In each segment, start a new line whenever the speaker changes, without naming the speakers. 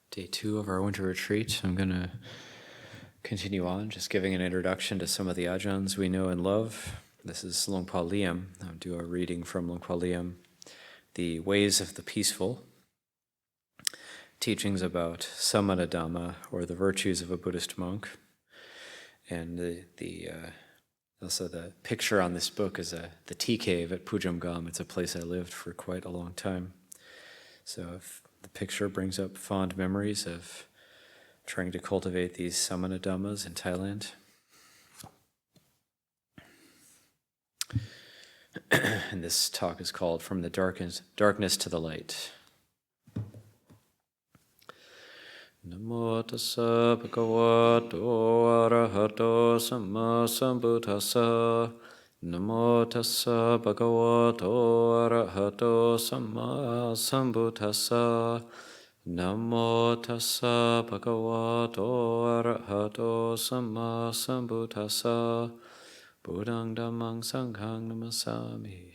Day 2 of our winter retreat. I'm going to continue on, just giving an introduction to some of the Ajahns we know and love. This is Ajahn Liem. I'll do a reading from Ajahn Liem, The Ways of the Peaceful, teachings about Samana Dhamma, or the virtues of a Buddhist monk. And also the picture on this book is the tea cave at Pujamgam. It's a place I lived for quite a long time. So if the picture brings up fond memories of trying to cultivate these Samana Dhammas in Thailand. And this talk is called From the Darkness to the Light. Namo tassa bhagavato arahato samma sambuddhassa. Namo tassa bhagavato arahato samma sambuddhassa. Namo tassa bhagavato arahato samma sambuddhassa. Buddhaṃ dhammāṃ saṅghāṃ namasami.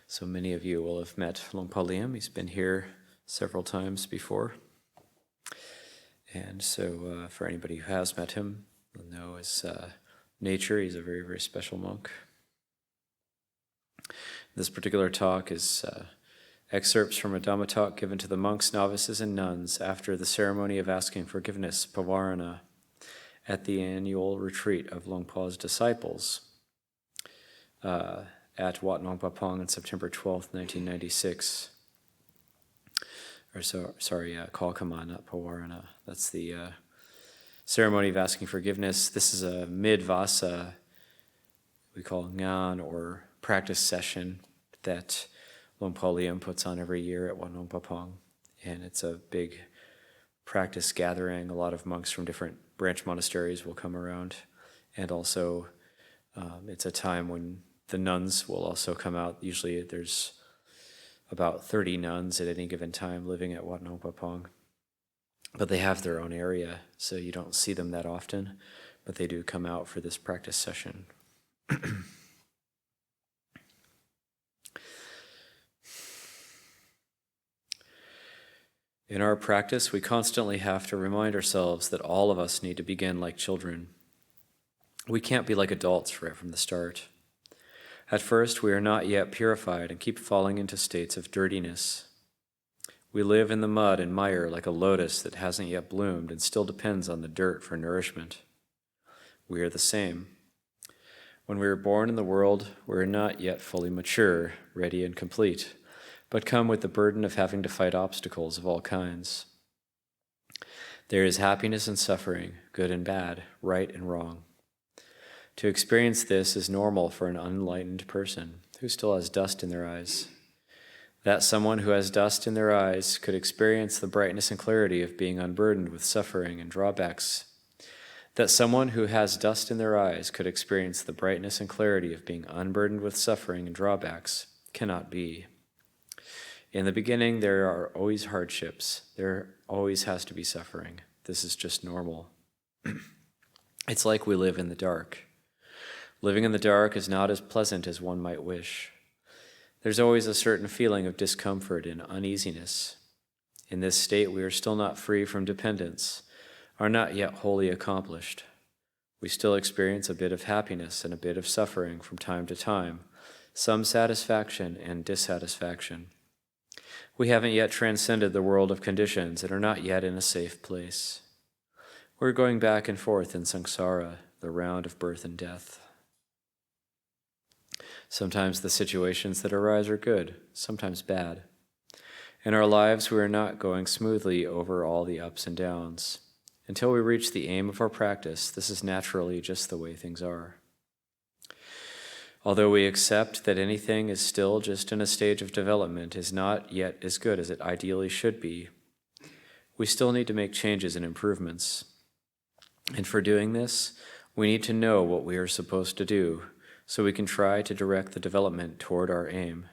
So many of you will have met Ajahn Liem. He's been here several times before. And so for anybody who has met him, you'll know his nature. He's a very, very special monk. This particular talk is excerpts from a Dhamma talk given to the monks, novices, and nuns after the ceremony of asking forgiveness, Pavarana, at the annual retreat of Luang Pa's disciples at Wat Nong Papong on September 12th, 1996. Call Kama, not Pavarana. That's the ceremony of asking forgiveness. This is a mid-vasa, we call ngan, or practice session that Ajahn Liem puts on every year at Wat Nong Papong. And it's a big practice gathering. A lot of monks from different branch monasteries will come around. And also, it's a time when the nuns will also come out. Usually there's about 30 nuns at any given time living at Wat Nong Papong. But they have their own area, so you don't see them that often. But they do come out for this practice session. In our practice, we constantly have to remind ourselves that all of us need to begin like children. We can't be like adults right from the start. At first, we are not yet purified and keep falling into states of dirtiness. We live in the mud and mire like a lotus that hasn't yet bloomed and still depends on the dirt for nourishment. We are the same. When we are born in the world, we are not yet fully mature, ready, and complete, but come with the burden of having to fight obstacles of all kinds. There is happiness and suffering, good and bad, right and wrong. To experience this is normal for an unenlightened person who still has dust in their eyes. That someone who has dust in their eyes could experience the brightness and clarity of being unburdened with suffering and drawbacks. That someone who has dust in their eyes could experience the brightness and clarity of being unburdened with suffering and drawbacks cannot be. In the beginning, there are always hardships. There always has to be suffering. This is just normal. It's like we live in the dark. Living in the dark is not as pleasant as one might wish. There's always a certain feeling of discomfort and uneasiness. In this state, we are still not free from dependence, are not yet wholly accomplished. We still experience a bit of happiness and a bit of suffering from time to time, some satisfaction and dissatisfaction. We haven't yet transcended the world of conditions and are not yet in a safe place. We're going back and forth in samsara, the round of birth and death. Sometimes the situations that arise are good, sometimes bad. In our lives, we are not going smoothly over all the ups and downs. Until we reach the aim of our practice, this is naturally just the way things are. Although we accept that anything is still just in a stage of development, is not yet as good as it ideally should be, we still need to make changes and improvements. And for doing this, we need to know what we are supposed to do, so we can try to direct the development toward our aim.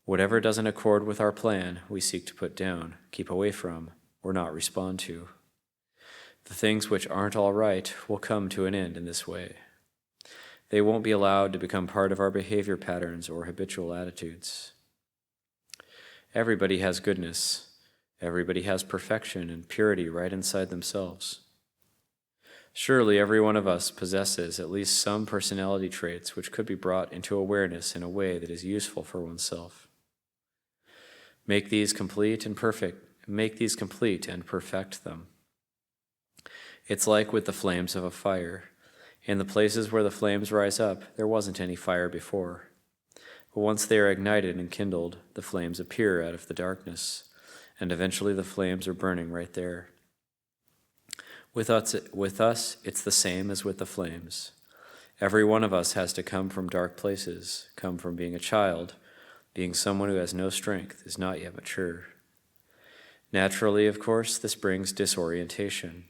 Whatever doesn't accord with our plan, we seek to put down, keep away from, or not respond to. The things which aren't all right will come to an end in this way. They won't be allowed to become part of our behavior patterns or habitual attitudes. Everybody has goodness. Everybody has perfection and purity right inside themselves. Surely every one of us possesses at least some personality traits which could be brought into awareness in a way that is useful for oneself. Make these complete and perfect them. It's like with the flames of a fire. In the places where the flames rise up, there wasn't any fire before. But once they are ignited and kindled, the flames appear out of the darkness, and eventually the flames are burning right there. With us, it's the same as with the flames. Every one of us has to come from dark places, come from being a child, being someone who has no strength, is not yet mature. Naturally, of course, this brings disorientation.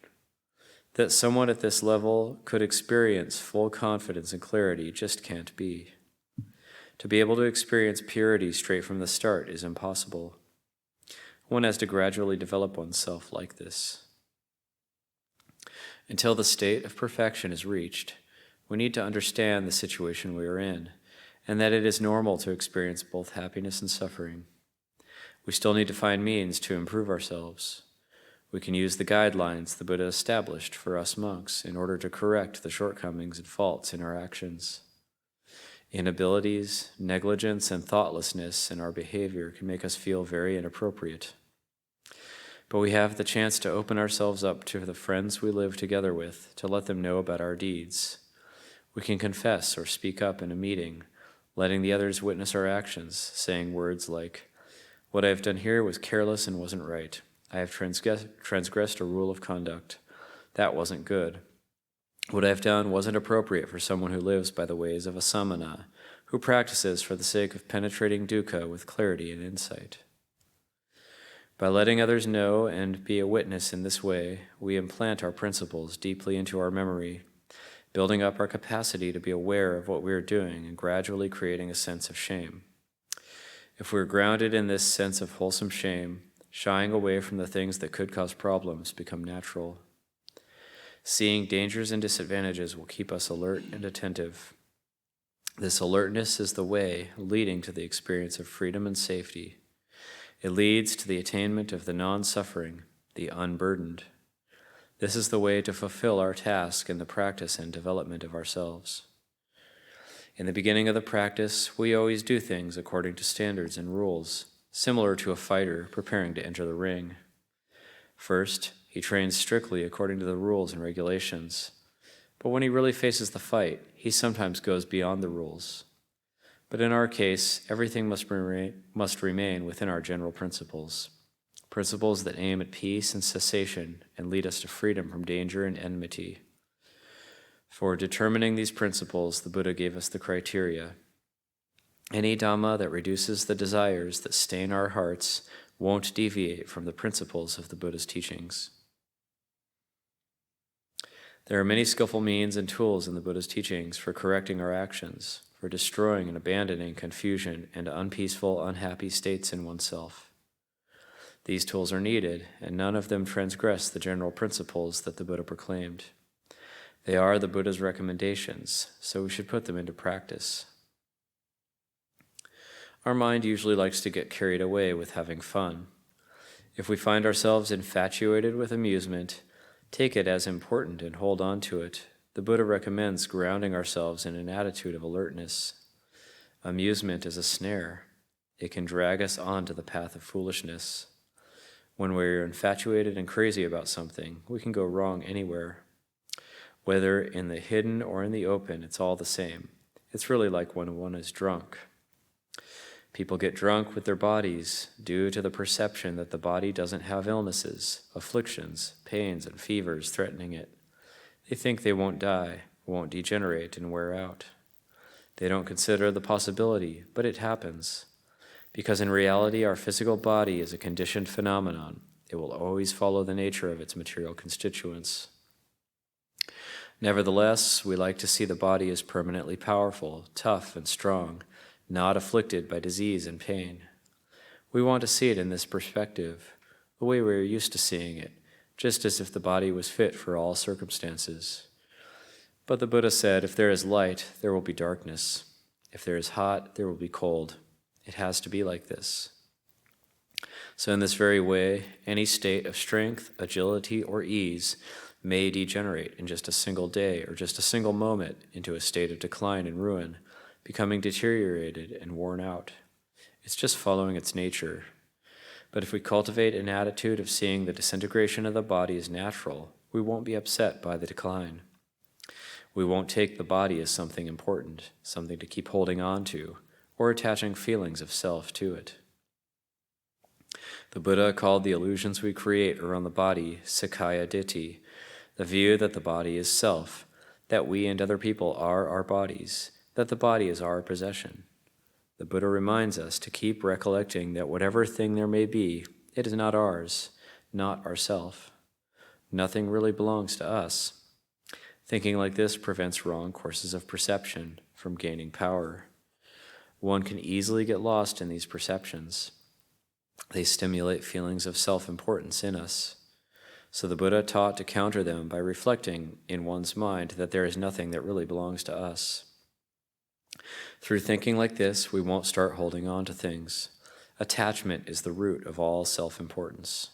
That someone at this level could experience full confidence and clarity just can't be. To be able to experience purity straight from the start is impossible. One has to gradually develop oneself like this. Until the state of perfection is reached, we need to understand the situation we are in, and that it is normal to experience both happiness and suffering. We still need to find means to improve ourselves. We can use the guidelines the Buddha established for us monks in order to correct the shortcomings and faults in our actions. Inabilities, negligence, and thoughtlessness in our behavior can make us feel very inappropriate. But we have the chance to open ourselves up to the friends we live together with, to let them know about our deeds. We can confess or speak up in a meeting, letting the others witness our actions, saying words like, "What I have done here was careless and wasn't right. I have transgressed a rule of conduct. That wasn't good. What I have done wasn't appropriate for someone who lives by the ways of a samana, who practices for the sake of penetrating dukkha with clarity and insight." By letting others know and be a witness in this way, we implant our principles deeply into our memory, building up our capacity to be aware of what we are doing and gradually creating a sense of shame. If we're grounded in this sense of wholesome shame, shying away from the things that could cause problems become natural. Seeing dangers and disadvantages will keep us alert and attentive. This alertness is the way leading to the experience of freedom and safety. It leads to the attainment of the non-suffering, the unburdened. This is the way to fulfill our task in the practice and development of ourselves. In the beginning of the practice, we always do things according to standards and rules, similar to a fighter preparing to enter the ring. First, he trains strictly according to the rules and regulations. But when he really faces the fight, he sometimes goes beyond the rules. But in our case, everything must remain within our general principles, principles that aim at peace and cessation and lead us to freedom from danger and enmity. For determining these principles, the Buddha gave us the criteria. Any Dhamma that reduces the desires that stain our hearts won't deviate from the principles of the Buddha's teachings. There are many skillful means and tools in the Buddha's teachings for correcting our actions, for destroying and abandoning confusion and unpeaceful, unhappy states in oneself. These tools are needed, and none of them transgress the general principles that the Buddha proclaimed. They are the Buddha's recommendations, so we should put them into practice. Our mind usually likes to get carried away with having fun. If we find ourselves infatuated with amusement, take it as important and hold on to it. The Buddha recommends grounding ourselves in an attitude of alertness. Amusement is a snare. It can drag us onto the path of foolishness. When we're infatuated and crazy about something, we can go wrong anywhere. Whether in the hidden or in the open, it's all the same. It's really like when one is drunk. People get drunk with their bodies due to the perception that the body doesn't have illnesses, afflictions, pains, and fevers threatening it. They think they won't die, won't degenerate and wear out. They don't consider the possibility, but it happens. Because in reality, our physical body is a conditioned phenomenon. It will always follow the nature of its material constituents. Nevertheless, we like to see the body as permanently powerful, tough, and strong, not afflicted by disease and pain. We want to see it in this perspective, the way we are used to seeing it, just as if the body was fit for all circumstances. But the Buddha said, if there is light, there will be darkness. If there is hot, there will be cold. It has to be like this. So in this very way, any state of strength, agility, or ease may degenerate in just a single day or just a single moment into a state of decline and ruin, becoming deteriorated and worn out. It's just following its nature. But if we cultivate an attitude of seeing the disintegration of the body as natural, we won't be upset by the decline. We won't take the body as something important, something to keep holding on to, or attaching feelings of self to it. The Buddha called the illusions we create around the body Sakkaya Ditthi, the view that the body is self, that we and other people are our bodies, that the body is our possession. The Buddha reminds us to keep recollecting that whatever thing there may be, it is not ours, not ourself. Nothing really belongs to us. Thinking like this prevents wrong courses of perception from gaining power. One can easily get lost in these perceptions. They stimulate feelings of self-importance in us. So the Buddha taught to counter them by reflecting in one's mind that there is nothing that really belongs to us. Through thinking like this, we won't start holding on to things. Attachment is the root of all self-importance.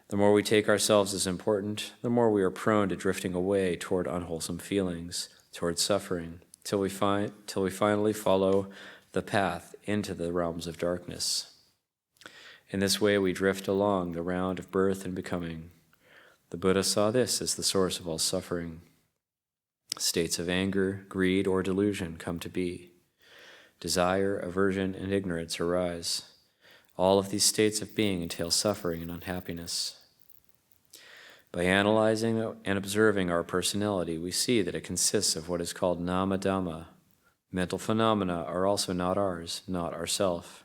The more we take ourselves as important, the more we are prone to drifting away toward unwholesome feelings, toward suffering, till we finally follow the path into the realms of darkness. In this way, we drift along the round of birth and becoming. The Buddha saw this as the source of all suffering. States of anger, greed, or delusion come to be. Desire, aversion, and ignorance arise. All of these states of being entail suffering and unhappiness. By analyzing and observing our personality, we see that it consists of what is called nama dhamma. Mental phenomena are also not ours, not ourself.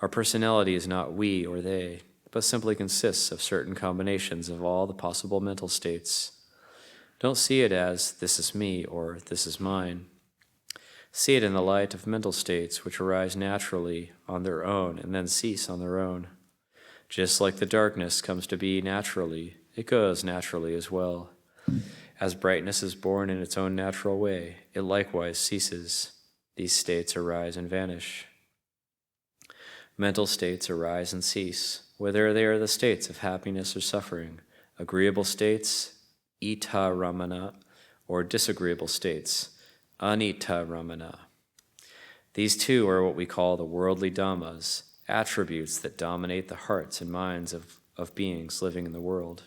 Our personality is not we or they, but simply consists of certain combinations of all the possible mental states. Don't see it as, this is me, or this is mine. See it in the light of mental states which arise naturally on their own and then cease on their own. Just like the darkness comes to be naturally, it goes naturally as well. As brightness is born in its own natural way, it likewise ceases. These states arise and vanish. Mental states arise and cease, whether they are the states of happiness or suffering, agreeable states, ita ramana, or disagreeable states, anita ramana. These two are what we call the worldly dhammas, attributes that dominate the hearts and minds of beings living in the world.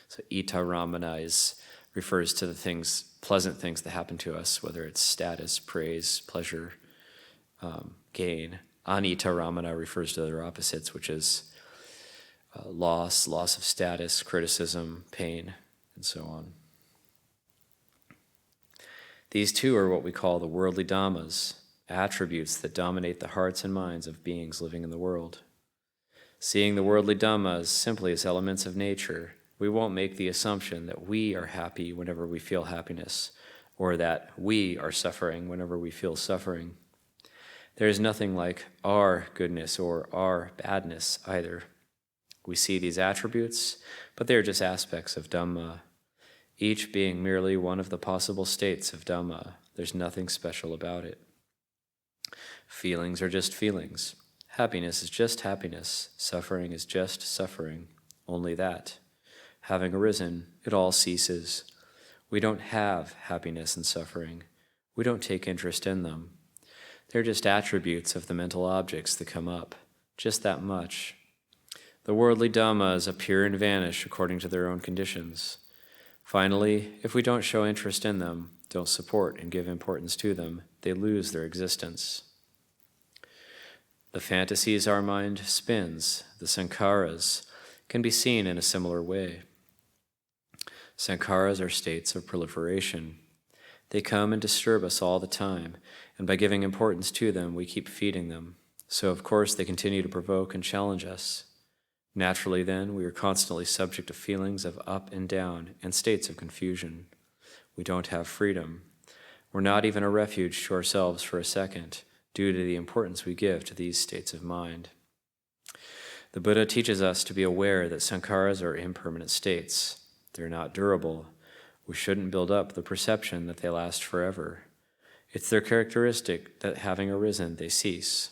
So ita ramana refers to the things, pleasant things that happen to us, whether it's status, praise, pleasure, gain. Anita ramana refers to their opposites, which is loss of status, criticism, pain, and so on. These two are what we call the worldly dhammas, attributes that dominate the hearts and minds of beings living in the world. Seeing the worldly dhammas simply as elements of nature, we won't make the assumption that we are happy whenever we feel happiness, or that we are suffering whenever we feel suffering. There is nothing like our goodness or our badness either. We see these attributes, but they are just aspects of Dhamma, each being merely one of the possible states of Dhamma. There's nothing special about it. Feelings are just feelings. Happiness is just happiness. Suffering is just suffering. Only that. Having arisen, it all ceases. We don't have happiness and suffering. We don't take interest in them. They're just attributes of the mental objects that come up, just that much. The worldly dhammas appear and vanish according to their own conditions. Finally, if we don't show interest in them, don't support and give importance to them, they lose their existence. The fantasies our mind spins, the sankharas, can be seen in a similar way. Sankharas are states of proliferation. They come and disturb us all the time, and by giving importance to them, we keep feeding them. So, of course, they continue to provoke and challenge us. Naturally, then, we are constantly subject to feelings of up and down and states of confusion. We don't have freedom. We're not even a refuge to ourselves for a second, due to the importance we give to these states of mind. The Buddha teaches us to be aware that sankharas are impermanent states. They're not durable. We shouldn't build up the perception that they last forever. It's their characteristic that having arisen, they cease.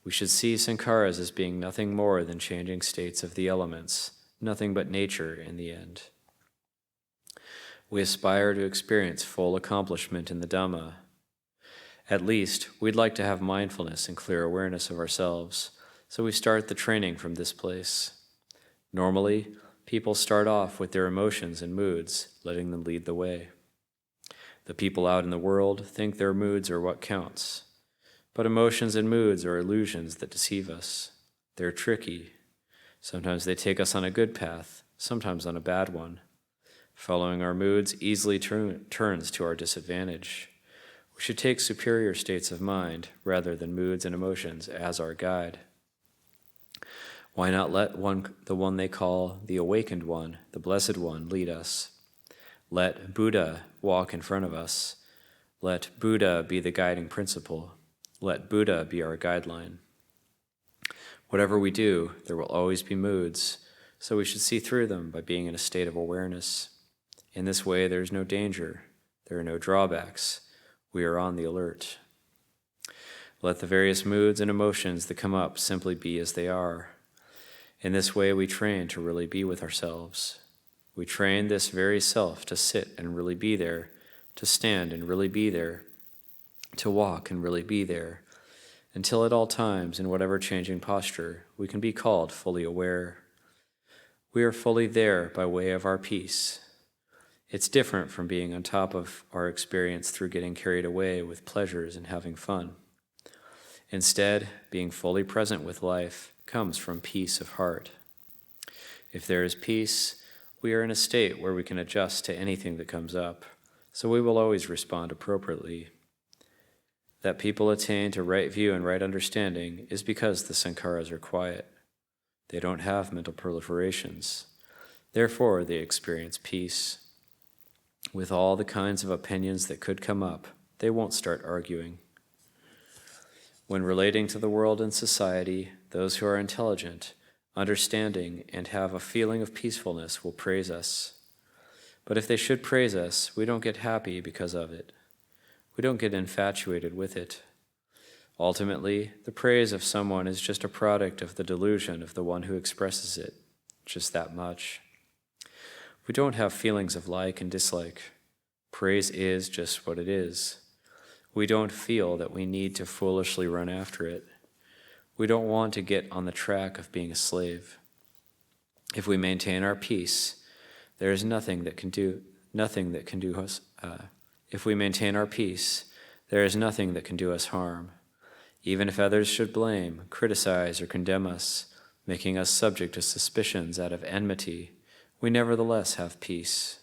We should see sankharas as being nothing more than changing states of the elements, nothing but nature in the end. We aspire to experience full accomplishment in the Dhamma. At least, we'd like to have mindfulness and clear awareness of ourselves, so we start the training from this place. Normally, people start off with their emotions and moods, letting them lead the way. The people out in the world think their moods are what counts. But emotions and moods are illusions that deceive us. They're tricky. Sometimes they take us on a good path, sometimes on a bad one. Following our moods easily turns to our disadvantage. We should take superior states of mind, rather than moods and emotions, as our guide. Why not let the one they call the awakened one, the blessed one, lead us? Let Buddha walk in front of us. Let Buddha be the guiding principle. Let Buddha be our guideline. Whatever we do, there will always be moods, so we should see through them by being in a state of awareness. In this way, there is no danger. There are no drawbacks. We are on the alert. Let the various moods and emotions that come up simply be as they are. In this way, we train to really be with ourselves. We train this very self to sit and really be there, to stand and really be there, to walk and really be there, until at all times, in whatever changing posture, we can be called fully aware. We are fully there by way of our peace. It's different from being on top of our experience through getting carried away with pleasures and having fun. Instead, being fully present with life comes from peace of heart. If there is peace, we are in a state where we can adjust to anything that comes up, so we will always respond appropriately. That people attain to right view and right understanding is because the sankharas are quiet. They don't have mental proliferations. Therefore, they experience peace. With all the kinds of opinions that could come up, they won't start arguing. When relating to the world and society, those who are intelligent, understanding, and have a feeling of peacefulness will praise us. But if they should praise us, we don't get happy because of it. We don't get infatuated with it. Ultimately, the praise of someone is just a product of the delusion of the one who expresses it, just that much. We don't have feelings of like and dislike. Praise is just what it is. We don't feel that we need to foolishly run after it. We don't want to get on the track of being a slave. If we maintain our peace, there is nothing that can do us. If we maintain our peace, there is nothing that can do us harm. Even if others should blame, criticize, or condemn us, making us subject to suspicions out of enmity, we nevertheless have peace.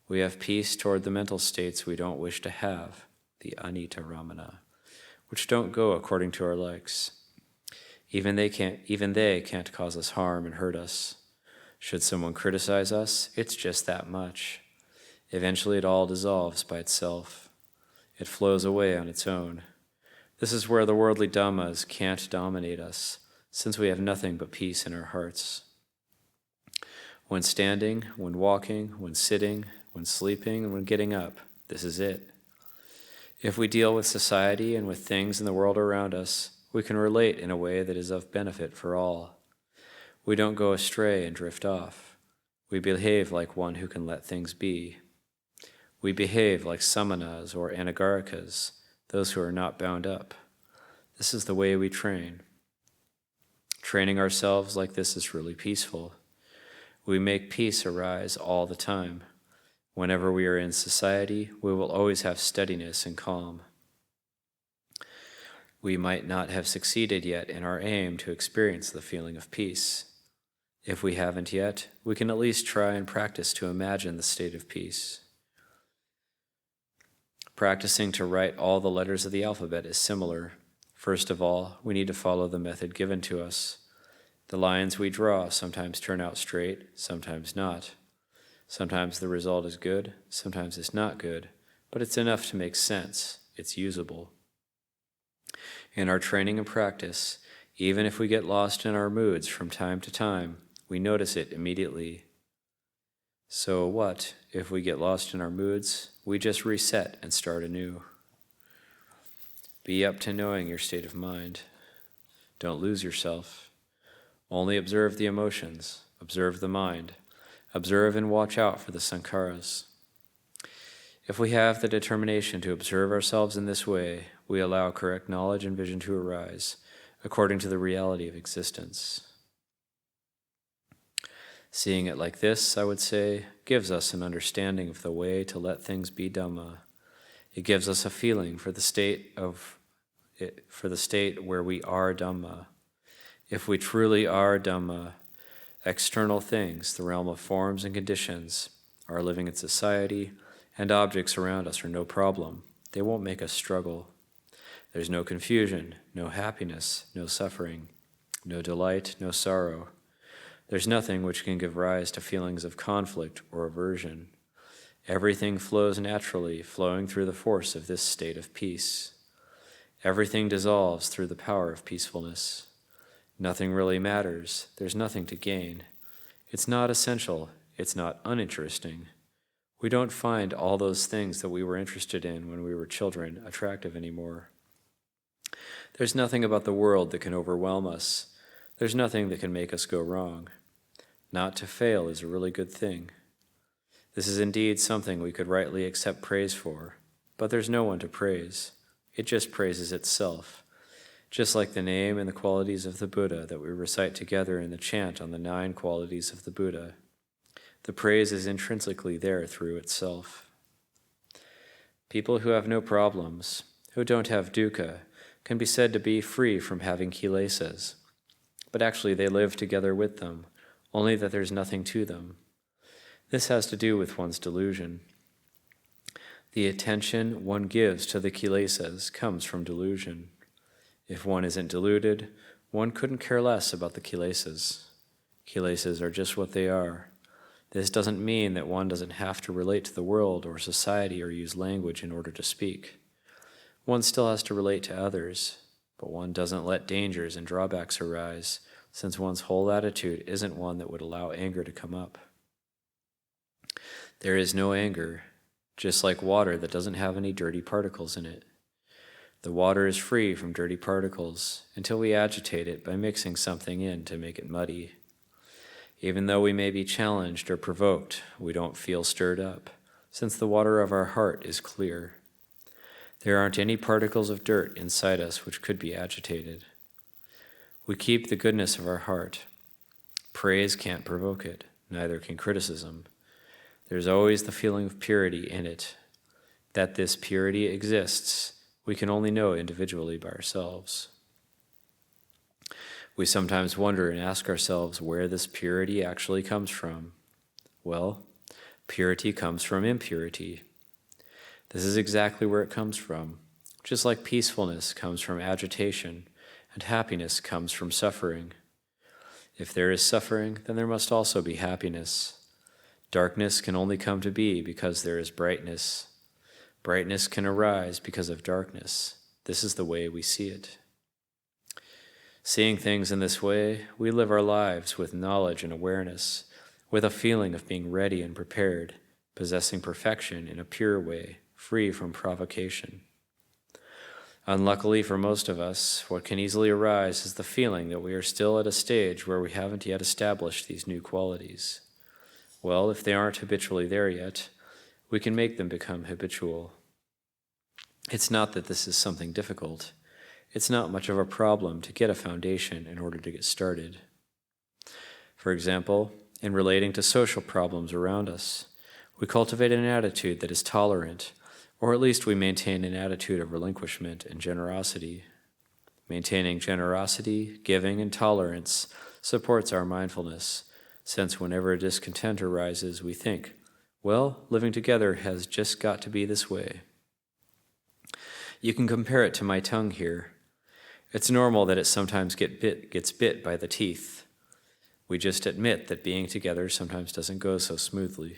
We have peace toward the mental states we don't wish to have, the anita ramana, which don't go according to our likes. Even they can't cause us harm and hurt us. Should someone criticize us, it's just that much. Eventually it all dissolves by itself. It flows away on its own. This is where the worldly dhammas can't dominate us, since we have nothing but peace in our hearts. When standing, when walking, when sitting, when sleeping, and when getting up, this is it. If we deal with society and with things in the world around us, we can relate in a way that is of benefit for all. We don't go astray and drift off. We behave like one who can let things be. We behave like samanas or anagarikas, those who are not bound up. This is the way we train. Training ourselves like this is really peaceful. We make peace arise all the time. Whenever we are in society, we will always have steadiness and calm. We might not have succeeded yet in our aim to experience the feeling of peace. If we haven't yet, we can at least try and practice to imagine the state of peace. Practicing to write all the letters of the alphabet is similar. First of all, we need to follow the method given to us. The lines we draw sometimes turn out straight, sometimes not. Sometimes the result is good, sometimes it's not good, but it's enough to make sense. It's usable. In our training and practice, even if we get lost in our moods from time to time, we notice it immediately. So what if we get lost in our moods? We just reset and start anew. Be up to knowing your state of mind. Don't lose yourself. Only observe the emotions, observe the mind, observe and watch out for the sankharas. If we have the determination to observe ourselves in this way, we allow correct knowledge and vision to arise, according to the reality of existence. Seeing it like this, I would say, gives us an understanding of the way to let things be Dhamma. It gives us a feeling for the state where we are Dhamma. If we truly are Dhamma, external things, the realm of forms and conditions, our living in society, and objects around us are no problem. They won't make us struggle. There's no confusion, no happiness, no suffering, no delight, no sorrow. There's nothing which can give rise to feelings of conflict or aversion. Everything flows naturally, flowing through the force of this state of peace. Everything dissolves through the power of peacefulness. Nothing really matters. There's nothing to gain. It's not essential. It's not uninteresting. We don't find all those things that we were interested in when we were children attractive anymore. There's nothing about the world that can overwhelm us. There's nothing that can make us go wrong. Not to fail is a really good thing. This is indeed something we could rightly accept praise for, but there's no one to praise. It just praises itself, just like the name and the qualities of the Buddha that we recite together in the chant on the 9 qualities of the Buddha. The praise is intrinsically there through itself. People who have no problems, who don't have dukkha, can be said to be free from having kilesas, but actually they live together with them, only that there's nothing to them. This has to do with one's delusion. The attention one gives to the kilesas comes from delusion. If one isn't deluded, one couldn't care less about the kilesas. Kilesas are just what they are. This doesn't mean that one doesn't have to relate to the world or society or use language in order to speak. One still has to relate to others, but one doesn't let dangers and drawbacks arise, since one's whole attitude isn't one that would allow anger to come up. There is no anger, just like water that doesn't have any dirty particles in it. The water is free from dirty particles until we agitate it by mixing something in to make it muddy. Even though we may be challenged or provoked, we don't feel stirred up, since the water of our heart is clear. There aren't any particles of dirt inside us which could be agitated. We keep the goodness of our heart. Praise can't provoke it, neither can criticism. There's always the feeling of purity in it. That this purity exists, we can only know individually by ourselves. We sometimes wonder and ask ourselves where this purity actually comes from. Well, purity comes from impurity. This is exactly where it comes from. Just like peacefulness comes from agitation, and happiness comes from suffering. If there is suffering, then there must also be happiness. Darkness can only come to be because there is brightness. Brightness can arise because of darkness. This is the way we see it. Seeing things in this way, we live our lives with knowledge and awareness, with a feeling of being ready and prepared, possessing perfection in a pure way, free from provocation. Unluckily for most of us, what can easily arise is the feeling that we are still at a stage where we haven't yet established these new qualities. Well, if they aren't habitually there yet, we can make them become habitual. It's not that this is something difficult. It's not much of a problem to get a foundation in order to get started. For example, in relating to social problems around us, we cultivate an attitude that is tolerant, or at least we maintain an attitude of relinquishment and generosity. Maintaining generosity, giving, and tolerance supports our mindfulness, since whenever discontent arises, we think, well, living together has just got to be this way. You can compare it to my tongue here. It's normal that it sometimes gets bit by the teeth. We just admit that being together sometimes doesn't go so smoothly.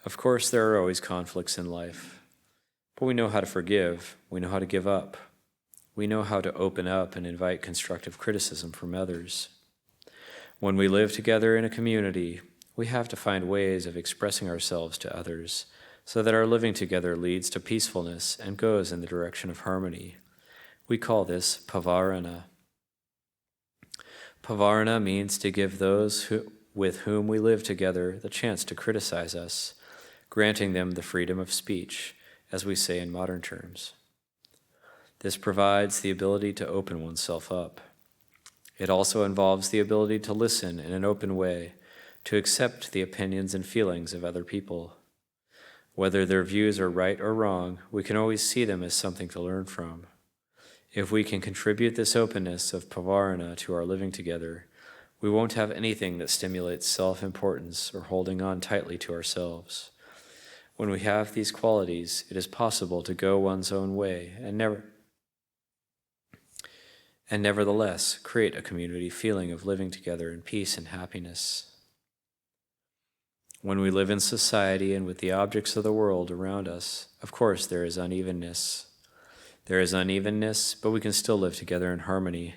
Of course, there are always conflicts in life, but we know how to forgive, we know how to give up, we know how to open up and invite constructive criticism from others. When we live together in a community, we have to find ways of expressing ourselves to others so that our living together leads to peacefulness and goes in the direction of harmony. We call this pavarana. Pavarana means to give those with whom we live together the chance to criticize us, granting them the freedom of speech, as we say in modern terms. This provides the ability to open oneself up. It also involves the ability to listen in an open way, to accept the opinions and feelings of other people. Whether their views are right or wrong, we can always see them as something to learn from. If we can contribute this openness of pavarana to our living together, we won't have anything that stimulates self-importance or holding on tightly to ourselves. When we have these qualities, it is possible to go one's own way and nevertheless create a community feeling of living together in peace and happiness. When we live in society and with the objects of the world around us, of course there is unevenness. There is unevenness, but we can still live together in harmony.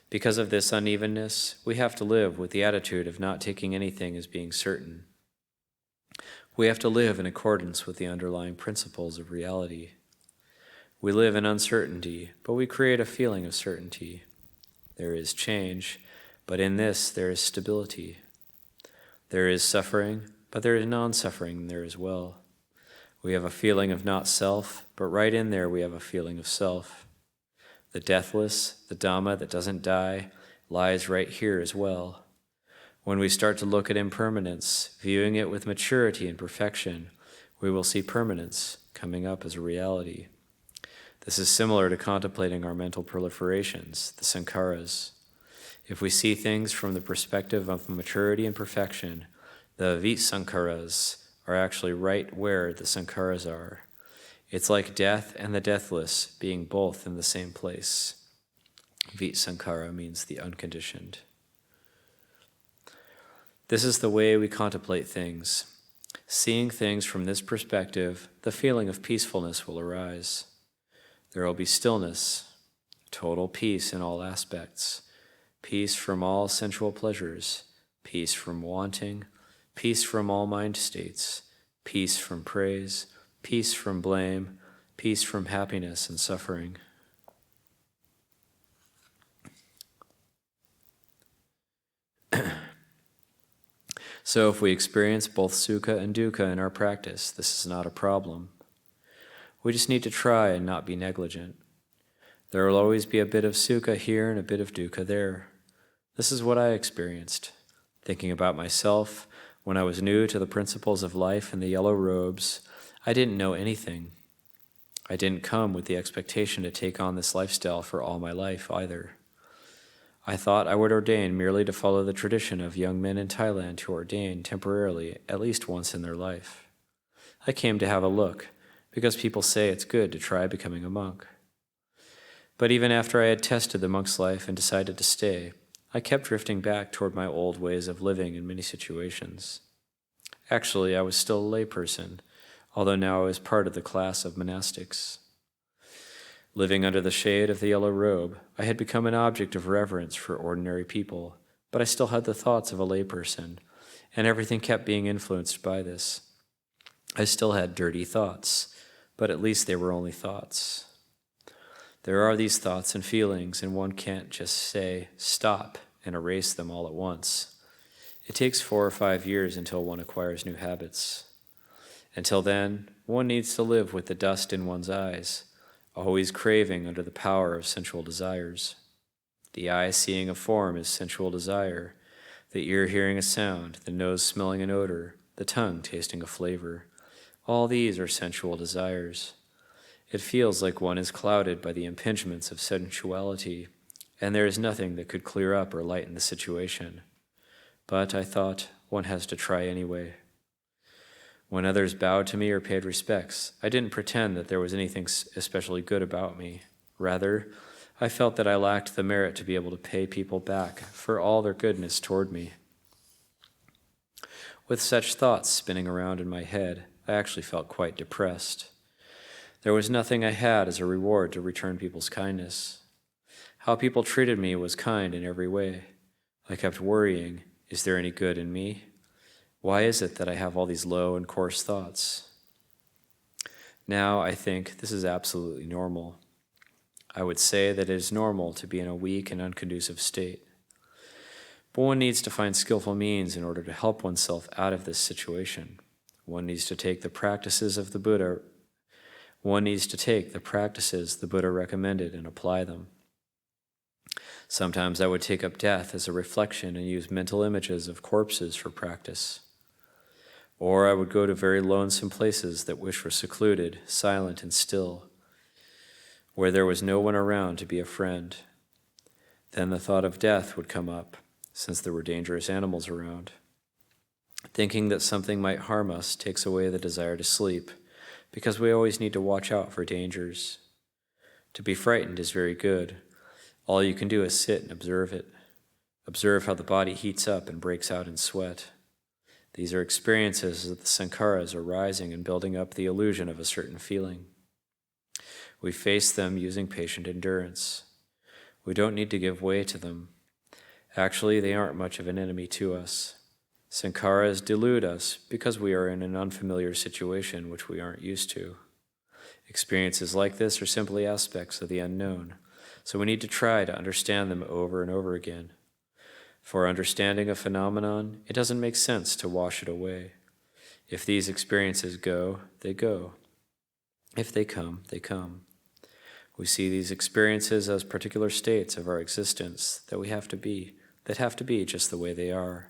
Because of this unevenness, we have to live with the attitude of not taking anything as being certain. We have to live in accordance with the underlying principles of reality. We live in uncertainty, but we create a feeling of certainty. There is change, but in this there is stability. There is suffering, but there is non-suffering there as well. We have a feeling of not self, but right in there we have a feeling of self. The deathless, the Dhamma that doesn't die, lies right here as well. When we start to look at impermanence, viewing it with maturity and perfection, we will see permanence coming up as a reality. This is similar to contemplating our mental proliferations, the sankharas. If we see things from the perspective of maturity and perfection, the vitsankharas are actually right where the sankharas are. It's like death and the deathless being both in the same place. Vitsankhara means the unconditioned. This is the way we contemplate things. Seeing things from this perspective, the feeling of peacefulness will arise. There will be stillness, total peace in all aspects, peace from all sensual pleasures, peace from wanting, peace from all mind states, peace from praise, peace from blame, peace from happiness and suffering. So if we experience both sukha and dukkha in our practice, this is not a problem. We just need to try and not be negligent. There will always be a bit of sukha here and a bit of dukkha there. This is what I experienced. Thinking about myself, when I was new to the principles of life in the yellow robes, I didn't know anything. I didn't come with the expectation to take on this lifestyle for all my life either. I thought I would ordain merely to follow the tradition of young men in Thailand who ordain temporarily at least once in their life. I came to have a look, because people say it's good to try becoming a monk. But even after I had tested the monk's life and decided to stay, I kept drifting back toward my old ways of living in many situations. Actually, I was still a layperson, although now I was part of the class of monastics. Living under the shade of the yellow robe, I had become an object of reverence for ordinary people, but I still had the thoughts of a layperson, and everything kept being influenced by this. I still had dirty thoughts, but at least they were only thoughts. There are these thoughts and feelings, and one can't just say, stop, and erase them all at once. It takes 4 or 5 years until one acquires new habits. Until then, one needs to live with the dust in one's eyes, always craving under the power of sensual desires. The eye seeing a form is sensual desire, the ear hearing a sound, the nose smelling an odor, the tongue tasting a flavor. All these are sensual desires. It feels like one is clouded by the impingements of sensuality, and there is nothing that could clear up or lighten the situation. But I thought, one has to try anyway. When others bowed to me or paid respects, I didn't pretend that there was anything especially good about me. Rather, I felt that I lacked the merit to be able to pay people back for all their goodness toward me. With such thoughts spinning around in my head, I actually felt quite depressed. There was nothing I had as a reward to return people's kindness. How people treated me was kind in every way. I kept worrying, is there any good in me? Why is it that I have all these low and coarse thoughts? Now I think this is absolutely normal. I would say that it is normal to be in a weak and unconducive state. But one needs to find skillful means in order to help oneself out of this situation. One needs to take the practices the Buddha recommended and apply them. Sometimes I would take up death as a reflection and use mental images of corpses for practice. Or I would go to very lonesome places that were secluded, silent, and still, where there was no one around to be a friend. Then the thought of death would come up, since there were dangerous animals around. Thinking that something might harm us takes away the desire to sleep, because we always need to watch out for dangers. To be frightened is very good. All you can do is sit and observe it. Observe how the body heats up and breaks out in sweat. These are experiences of the sankharas arising and building up the illusion of a certain feeling. We face them using patient endurance. We don't need to give way to them. Actually, they aren't much of an enemy to us. Sankharas delude us because we are in an unfamiliar situation which we aren't used to. Experiences like this are simply aspects of the unknown, so we need to try to understand them over and over again. For understanding a phenomenon, it doesn't make sense to wash it away. If these experiences go, they go. If they come, they come. We see these experiences as particular states of our existence that have to be just the way they are.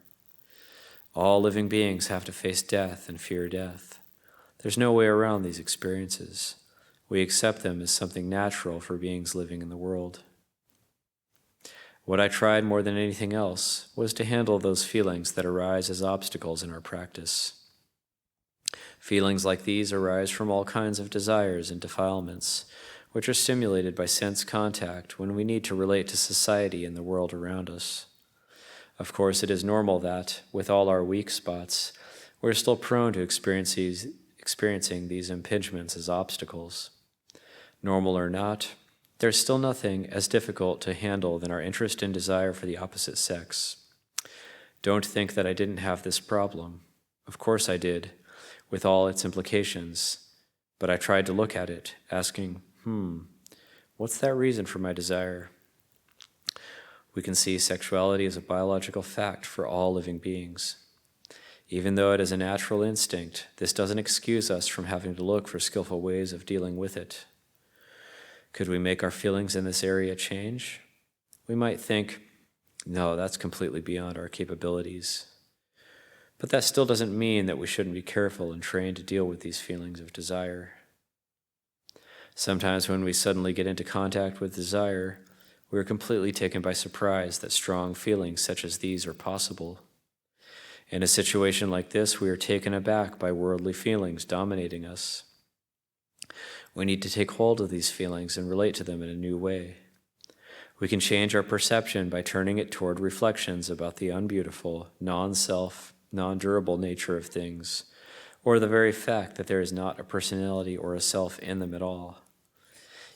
All living beings have to face death and fear death. There's no way around these experiences. We accept them as something natural for beings living in the world. What I tried more than anything else was to handle those feelings that arise as obstacles in our practice. Feelings like these arise from all kinds of desires and defilements, which are stimulated by sense contact when we need to relate to society and the world around us. Of course, it is normal that, with all our weak spots, we're still prone to experiencing these impingements as obstacles. Normal or not, there's still nothing as difficult to handle than our interest and desire for the opposite sex. Don't think that I didn't have this problem. Of course I did, with all its implications, but I tried to look at it, asking, what's that reason for my desire? We can see sexuality as a biological fact for all living beings. Even though it is a natural instinct, this doesn't excuse us from having to look for skillful ways of dealing with it. Could we make our feelings in this area change? We might think, no, that's completely beyond our capabilities. But that still doesn't mean that we shouldn't be careful and trained to deal with these feelings of desire. Sometimes when we suddenly get into contact with desire, we are completely taken by surprise that strong feelings such as these are possible. In a situation like this, we are taken aback by worldly feelings dominating us. We need to take hold of these feelings and relate to them in a new way. We can change our perception by turning it toward reflections about the unbeautiful, non-self, non-durable nature of things, or the very fact that there is not a personality or a self in them at all.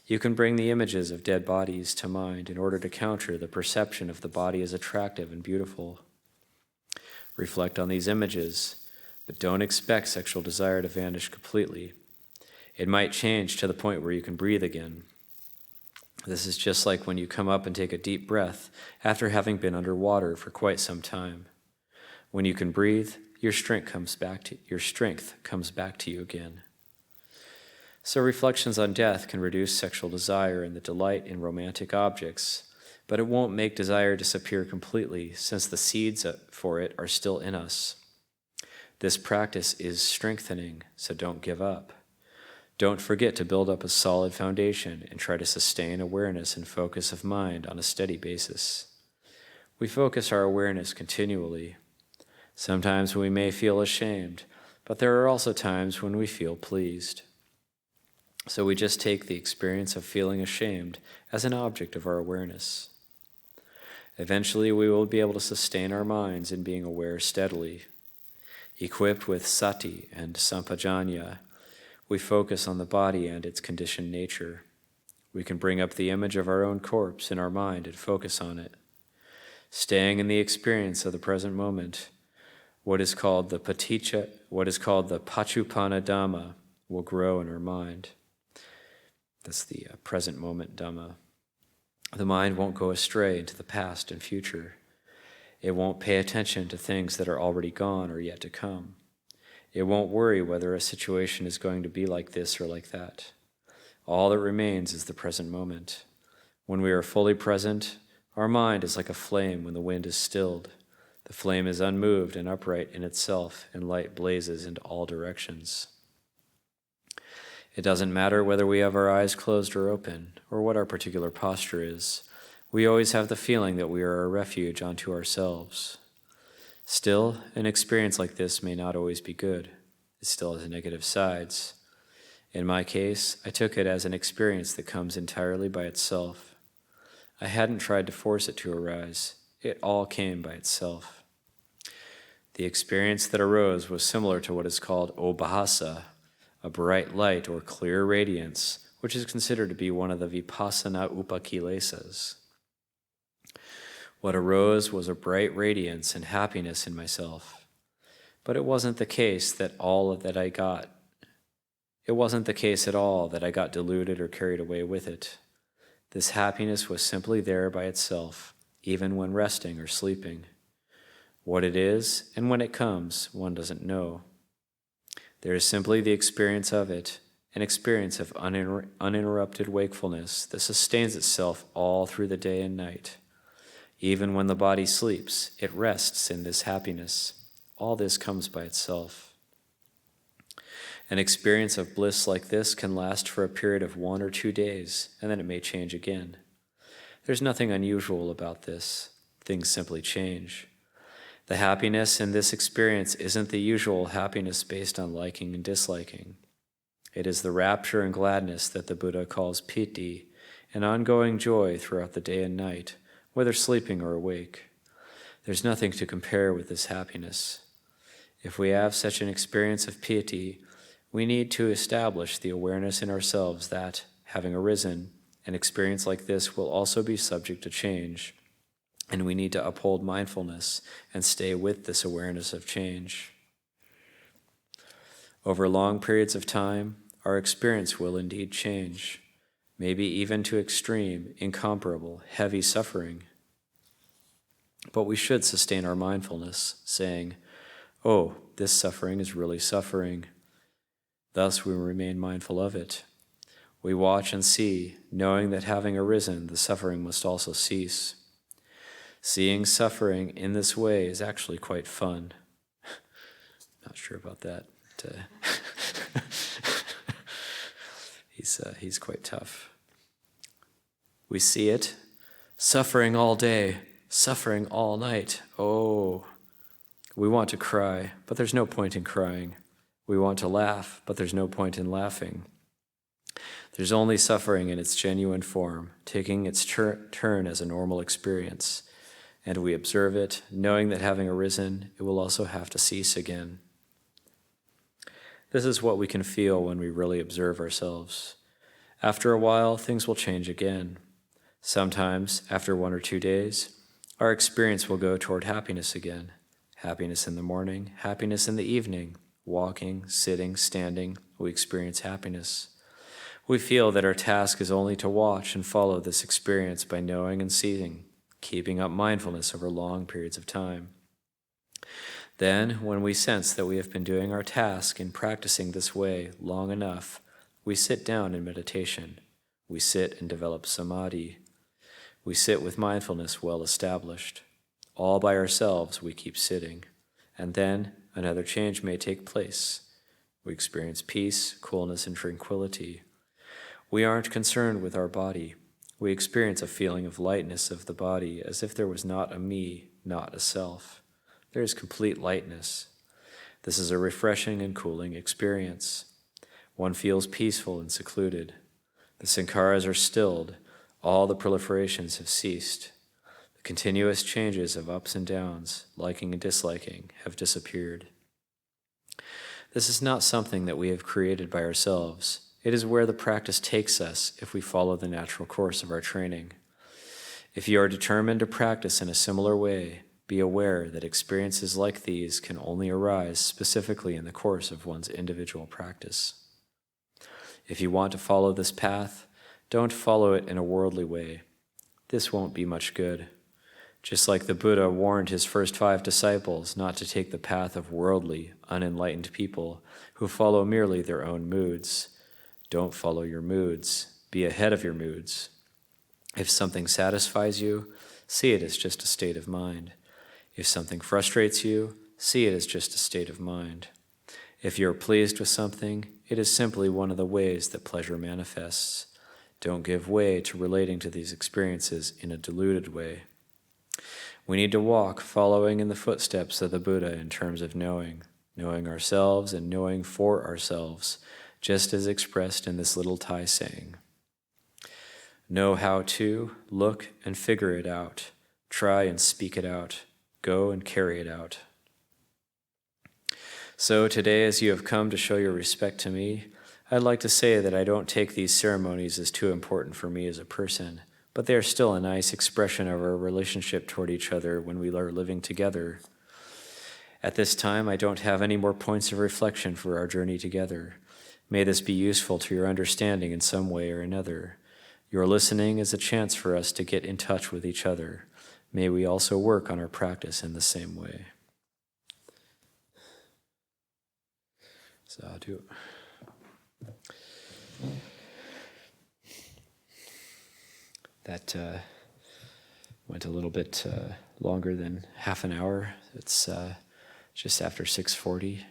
You can bring the images of dead bodies to mind in order to counter the perception of the body as attractive and beautiful. Reflect on these images, but don't expect sexual desire to vanish completely. It might change to the point where you can breathe again. This is just like when you come up and take a deep breath after having been underwater for quite some time. When you can breathe, your strength comes back to you again. So reflections on death can reduce sexual desire and the delight in romantic objects, but it won't make desire disappear completely since the seeds for it are still in us. This practice is strengthening, so don't give up. Don't forget to build up a solid foundation and try to sustain awareness and focus of mind on a steady basis. We focus our awareness continually. Sometimes we may feel ashamed, but there are also times when we feel pleased. So we just take the experience of feeling ashamed as an object of our awareness. Eventually, we will be able to sustain our minds in being aware steadily. Equipped with sati and sampajanya, we focus on the body and its conditioned nature. We can bring up the image of our own corpse in our mind and focus on it. Staying in the experience of the present moment, what is called the Pachuppana Dhamma will grow in our mind. That's the present moment Dhamma. The mind won't go astray into the past and future. It won't pay attention to things that are already gone or yet to come. It won't worry whether a situation is going to be like this or like that. All that remains is the present moment. When we are fully present, our mind is like a flame when the wind is stilled. The flame is unmoved and upright in itself, and light blazes into all directions. It doesn't matter whether we have our eyes closed or open, or what our particular posture is. We always have the feeling that we are a refuge unto ourselves. Still, an experience like this may not always be good. It still has negative sides. In my case, I took it as an experience that comes entirely by itself. I hadn't tried to force it to arise. It all came by itself. The experience that arose was similar to what is called obhasa, a bright light or clear radiance, which is considered to be one of the vipassana upakilesas. What arose was a bright radiance and happiness in myself. But it wasn't the case at all that I got deluded or carried away with it. This happiness was simply there by itself, even when resting or sleeping. What it is and when it comes, one doesn't know. There is simply the experience of it, an experience of uninterrupted wakefulness that sustains itself all through the day and night. Even when the body sleeps, it rests in this happiness. All this comes by itself. An experience of bliss like this can last for a period of 1 or 2 days, and then it may change again. There's nothing unusual about this. Things simply change. The happiness in this experience isn't the usual happiness based on liking and disliking. It is the rapture and gladness that the Buddha calls piti, an ongoing joy throughout the day and night, whether sleeping or awake. There's nothing to compare with this happiness. If we have such an experience of piti, we need to establish the awareness in ourselves that, having arisen, an experience like this will also be subject to change, and we need to uphold mindfulness and stay with this awareness of change. Over long periods of time, our experience will indeed change, maybe even to extreme, incomparable, heavy suffering. But we should sustain our mindfulness, saying, "Oh, this suffering is really suffering." Thus we remain mindful of it. We watch and see, knowing that having arisen, the suffering must also cease. Seeing suffering in this way is actually quite fun. Not sure about that. He's quite tough. We see it, suffering all day, suffering all night. Oh, we want to cry, but there's no point in crying. We want to laugh, but there's no point in laughing. There's only suffering in its genuine form, taking its turn as a normal experience. And we observe it, knowing that having arisen, it will also have to cease again. This is what we can feel when we really observe ourselves. After a while, things will change again. Sometimes, after 1 or 2 days, our experience will go toward happiness again. Happiness in the morning, happiness in the evening. Walking, sitting, standing, we experience happiness. We feel that our task is only to watch and follow this experience by knowing and seeing, keeping up mindfulness over long periods of time. Then, when we sense that we have been doing our task in practicing this way long enough, we sit down in meditation. We sit and develop samadhi. We sit with mindfulness well established. All by ourselves we keep sitting, and then another change may take place. We experience peace, coolness, and tranquility. We aren't concerned with our body. We experience a feeling of lightness of the body as if there was not a me, not a self. There is complete lightness. This is a refreshing and cooling experience. One feels peaceful and secluded. The sankharas are stilled. All the proliferations have ceased. The continuous changes of ups and downs, liking and disliking, have disappeared. This is not something that we have created by ourselves. It is where the practice takes us if we follow the natural course of our training. If you are determined to practice in a similar way, be aware that experiences like these can only arise specifically in the course of one's individual practice. If you want to follow this path, Don't follow it in a worldly way. This won't be much good. Just like the Buddha warned his first 5 disciples not to take the path of worldly, unenlightened people who follow merely their own moods. Don't follow your moods. Be ahead of your moods. If something satisfies you, see it as just a state of mind. If something frustrates you, see it as just a state of mind. If you're pleased with something, it is simply one of the ways that pleasure manifests. Don't give way to relating to these experiences in a deluded way. We need to walk following in the footsteps of the Buddha in terms of knowing ourselves and knowing for ourselves, just as expressed in this little Thai saying. Know how to, look and figure it out, try and speak it out, go and carry it out. So today, as you have come to show your respect to me, I'd like to say that I don't take these ceremonies as too important for me as a person, but they are still a nice expression of our relationship toward each other when we are living together. At this time, I don't have any more points of reflection for our journey together. May this be useful to your understanding in some way or another. Your listening is a chance for us to get in touch with each other. May we also work on our practice in the same way. Sadhu. That went a little bit longer than half an hour. It's just after 6:40.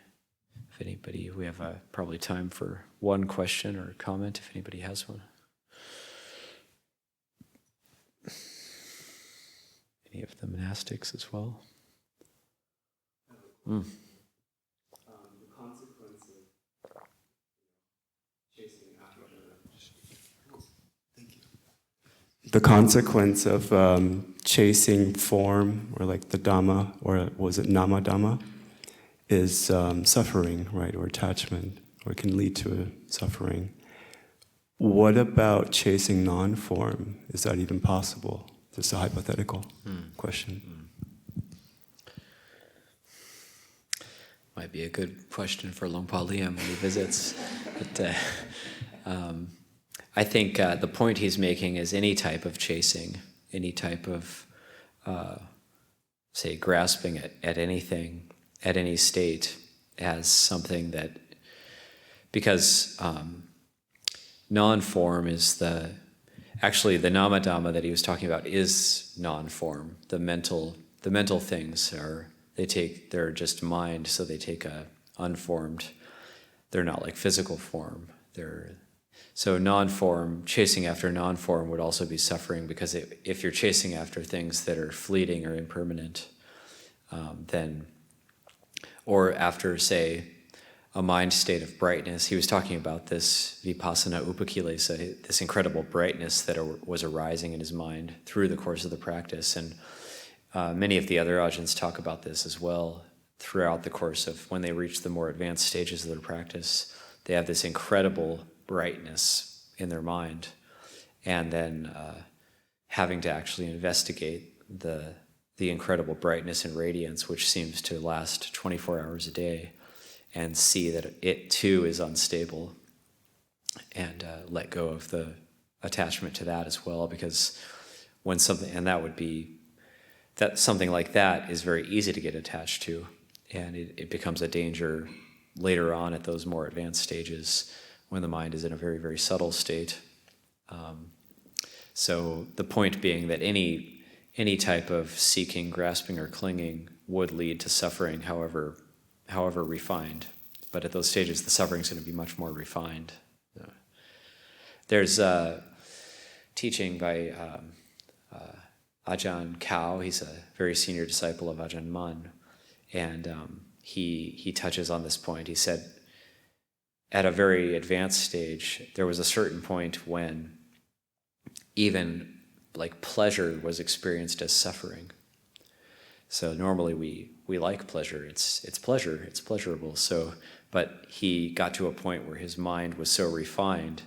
If anybody, we have probably time for one question or comment if anybody has one. Any of the monastics as well?
The consequence of chasing after the consequence of chasing form, or like the Dhamma, or was it Nama Dhamma, is suffering, right, or attachment, or it can lead to suffering. What about chasing non-form? Is that even possible? Just a hypothetical question.
Might be a good question for Longpa Liem when he visits. But I think the point he's making is any type of chasing, any type of, say, grasping at anything, at any state, as something that, because non-form is actually the Nama Dhamma that he was talking about is non-form. The mental things they're just mind, so they take a unformed, they're not like physical form. So non-form, chasing after non-form would also be suffering, because if you're chasing after things that are fleeting or impermanent, then, or after, say, a mind state of brightness. He was talking about this vipassana upakilesa, this incredible brightness that was arising in his mind through the course of the practice. And many of the other Ajahns talk about this as well throughout the course of when they reach the more advanced stages of their practice. They have this incredible brightness in their mind, and then having to actually investigate the incredible brightness and radiance, which seems to last 24 hours a day, and see that it too is unstable, and let go of the attachment to that as well, because when something, and that something like that is very easy to get attached to, and it becomes a danger later on at those more advanced stages when the mind is in a very, very subtle state. So the point being that any type of seeking, grasping, or clinging would lead to suffering, however refined. But at those stages, the suffering is going to be much more refined. There's a teaching by Ajahn Kao. He's a very senior disciple of Ajahn Mun, and he touches on this point. He said, at a very advanced stage, there was a certain point when even like pleasure was experienced as suffering. So normally we like pleasure. It's pleasure. It's pleasurable. But he got to a point where his mind was so refined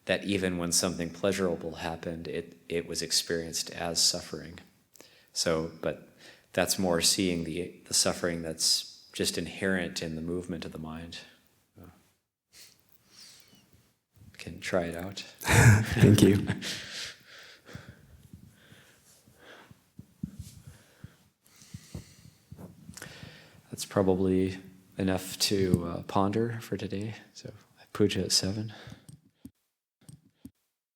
that even when something pleasurable happened, it was experienced as suffering. So, but that's more seeing the suffering that's just inherent in the movement of the mind. Okay. can try it out.
Thank you.
That's probably enough to ponder for today. So puja at 7.